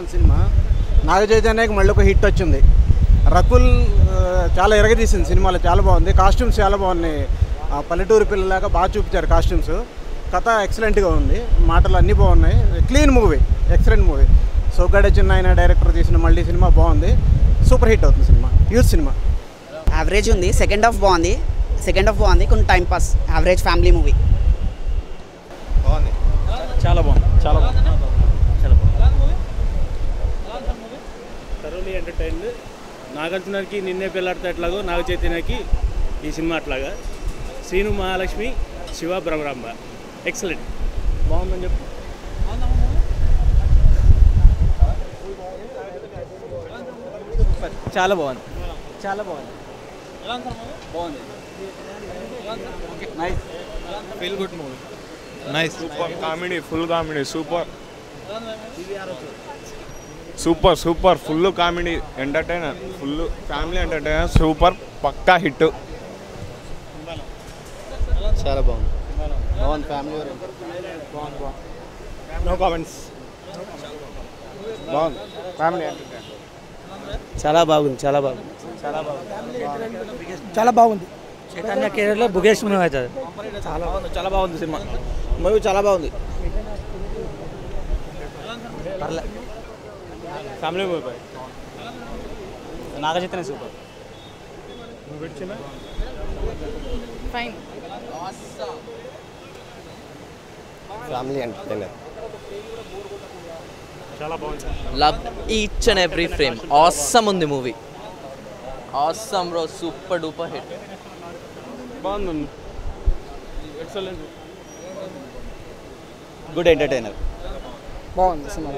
Cinema నాగ చైతన్యకి మళ్ళీ ఒక hit వచ్చింది. రకుల్ చాలా ఎరగదీసింది సినిమాలో, చాలా బాగుంది. కాస్ట్యూమ్స్ చాలా బాగున్నాయి. పల్లెటూరు పిల్లలాగా బాగా చూపించారు కాస్ట్యూమ్స్. కథ ఎక్సలెంట్గా ఉంది, మాటలు అన్నీ బాగున్నాయి. Clean movie, excellent movie. Soggade చిన్న డైరెక్టర్ తీసిన మళ్ళీ సినిమా బాగుంది. సూపర్ హిట్ అవుతుంది సినిమా. యూత్ సినిమా యావరేజ్ ఉంది. సెకండ్ హాఫ్ బాగుంది, కొంచెం time pass. Average family movie. బాగుంది, చాలా బాగుంది, చాలా బాగుంది, చాలా బాగుంది. Thoroughly entertained. నాగార్జునకి నిన్నే పెళ్ళాడితే ఎట్లాగో నాగ చైతన్యకి ఈ సినిమా అట్లాగా. శ్రీను మహాలక్ష్మి, శివ బ్రహ్మరాంబ ఎక్సలెంట్, బాగుందని చెప్పి. చాలా బాగుంది, చాలా బాగుంది, బాగుంది. Nice, feel good movie, nice. Super comedy, full comedy, super super super full comedy, entertainer, full family entertainer, super పక్కా హిట్. చాలా బాగుంది, బాగుంది, ఫ్యామిలీ నో కామెంట్స్. బాగుంది, ఫ్యామిలీ ఎంటర్టైనర్. చాలా బాగుంది, చాలా బాగుంది, చాలా బాగుంది, చాలా బాగుంది. చైతన్య కెరీర్లో బుగేష్ మూవీ అవుతుంది. చాలా బాగుంది సినిమా. మూవీ చాలా బాగుంది. Family movie boy. Naga Chaitanya super. Fine. Family entertainer. చాలా బాగుంది. Love each and every frame. Awesome ఉంది movie, awesome bro, super duper hit. బాగుంది, ఎక్సలెంట్. Good entertainer. బాగుంది సినిమా.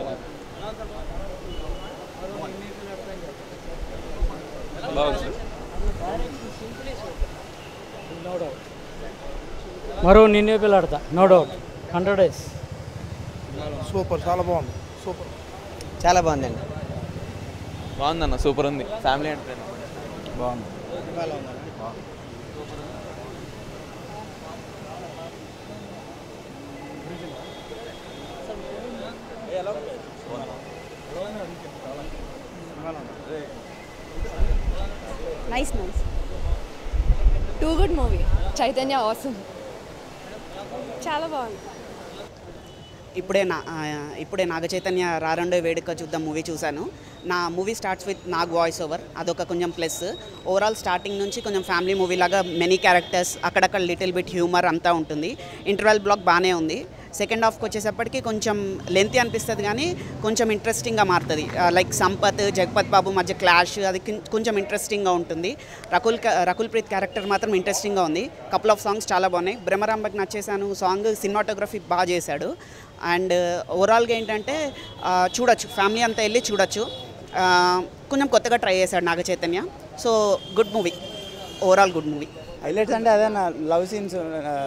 బాగుంది. మరో Ninne Pelladata, no doubt, 100 days. Super, చాలా బాగుంది, సూపర్. చాలా బాగుందండి. బాగుందన్న, సూపర్ ఉంది. ఫ్యామిలీ ఎంటర్టైనర్ బాగుంది. Nice. Too good movie. Chaitanya awesome, చాలా బాగుంది. ఇప్పుడే నాగ చైతన్య రారండో వేడుక చూద్దాం మూవీ చూశాను. నా movie starts with Nag voice over, అదొక కొంచెం ప్లస్. ఓవరాల్ స్టార్టింగ్ నుంచి కొంచెం ఫ్యామిలీ మూవీ లాగా మెనీ క్యారెక్టర్స్, అక్కడక్కడ లిటిల్ బిట్ హ్యూమర్ అంతా ఉంటుంది. ఇంటర్వెల్ బ్లాక్ బాగానే ఉంది. సెకండ్ హాఫ్కి వచ్చేసప్పటికి కొంచెం లెంతీ అనిపిస్తుంది, కానీ కొంచెం ఇంట్రెస్టింగ్గా మారుతుంది. లైక్ సంపత్, జగపత్ బాబు మధ్య క్లాష్, అది కొంచెం ఇంట్రెస్టింగ్గా ఉంటుంది. రకుల్ ప్రీత్ క్యారెక్టర్ మాత్రం ఇంట్రెస్టింగ్గా ఉంది. కపుల్ ఆఫ్ సాంగ్స్ చాలా బాగున్నాయి. బ్రహ్మరాంబకి నచ్చేసాను సాంగ్. సినిమాటోగ్రఫీ బాగా చేశాడు. అండ్ ఓవరాల్గా ఏంటంటే చూడొచ్చు, ఫ్యామిలీ అంతా వెళ్ళి చూడొచ్చు. కొంచెం కొత్తగా ట్రై చేశాడు Naga Chaitanya. So good movie, overall good movie. Highlights అంటే అదే నా లవ్ సీన్స్.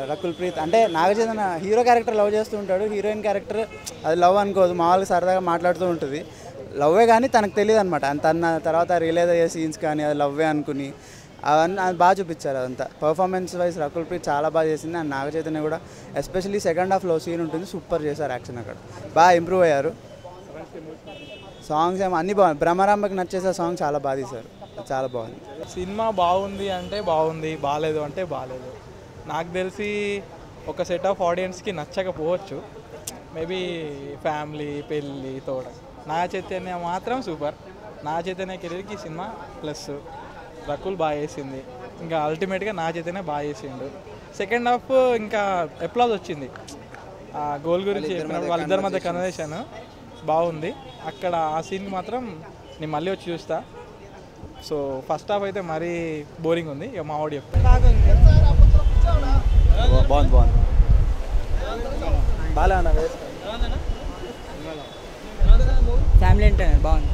రకుల్ ప్రీత్ అంటే Naga Chaitanya hero character love చేస్తూ ఉంటాడు, హీరోయిన్ క్యారెక్టర్ అది లవ్ అనుకోదు, మామూలుగా సరదాగా మాట్లాడుతూ ఉంటుంది. లవ్వే కానీ తనకు తెలియదు అనమాట. తన తర్వాత రిలీజ్ అయ్యే సీన్స్ కానీ అది లవ్వే అనుకుని అవన్నీ అది బాగా చూపించారు. అదంతా పర్ఫార్మెన్స్ వైజ్ రకుల్ ప్రీత్ చాలా బాగా చేసింది. అండ్ నాగ చైతన్య కూడా ఎస్పెషల్లీ సెకండ్ హాఫ్లో సీన్ ఉంటుంది, సూపర్ చేశారు యాక్షన్. అక్కడ బాగా ఇంప్రూవ్ అయ్యారు. సాంగ్స్ ఏమో అన్నీ బాగుంది. బ్రహ్మరాంబకి నచ్చేసే సాంగ్ చాలా బాగా తీశారు, చాలా బాగుంది. సినిమా బాగుంది అంటే బాగుంది, బాగాలేదు అంటే బాగాలేదు. నాకు తెలిసి ఒక సెట్ ఆఫ్ ఆడియన్స్కి నచ్చకపోవచ్చు, మేబీ ఫ్యామిలీ, పెళ్ళి తోడ. నా చైతన్య మాత్రం సూపర్. నా చైతన్య కెరీర్కి సినిమా ప్లస్. రకుల్ బాగా చేసింది, ఇంకా అల్టిమేట్గా నా చైతన్య బాగా చేసిండు. సెకండ్ హాఫ్ ఇంకా ఎప్లాజ్ వచ్చింది. ఆ గోల్ గురించి చెప్పినప్పుడు వాళ్ళిద్దరి మధ్య కన్వర్సేషన్ బాగుంది. అక్కడ ఆ సీన్ మాత్రం నేను మళ్ళీ వచ్చి చూస్తా. సో ఫస్ట్ హాఫ్ అయితే మరీ బోరింగ్ ఉంది. ఇక మా వాడు చెప్తాను. బాగుంది, బాగుంది, బాగా ఫ్యామిలీ ఎంటర్టైనర్ బాగుంది.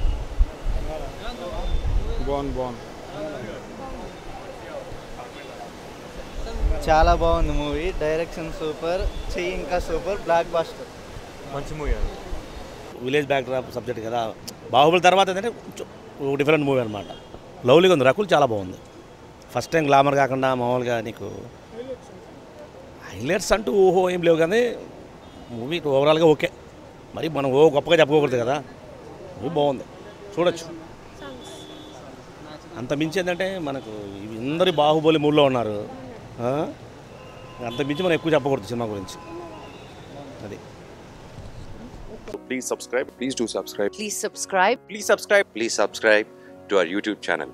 బాగుంది, బాగుంది, చాలా బాగుంది మూవీ. డైరెక్షన్ సూపర్, చెయ్యి ఇంకా సూపర్, బ్లాక్ బాస్టర్. మంచి మూవీ. విలేజ్ బ్యాక్డ్రాప్ సబ్జెక్ట్ కదా. బాహుబలి తర్వాత ఏంటంటే కొంచెం డిఫరెంట్ మూవీ అనమాట. లవ్లీగా ఉంది. రకుల్ చాలా బాగుంది. ఫస్ట్ టైం గ్లామర్ కాకుండా మామూలుగా నీకు హైలైట్స్ అంటూ ఓహో ఏం లేవు, కానీ మూవీ ఓవరాల్గా ఓకే. మరి మనం గొప్పగా చెప్పుకోకూడదు కదా. మూవీ బాగుంది, చూడొచ్చు. అంత మించి ఏంటంటే మనకు అందరి బాహుబలి మూడ్లో ఉన్నారు, అంత మించి మనం ఎక్కువ చెప్పకూడదు సినిమా గురించి. అది Please subscribe. Please do subscribe. Please subscribe. Please subscribe. Please subscribe to our YouTube channel.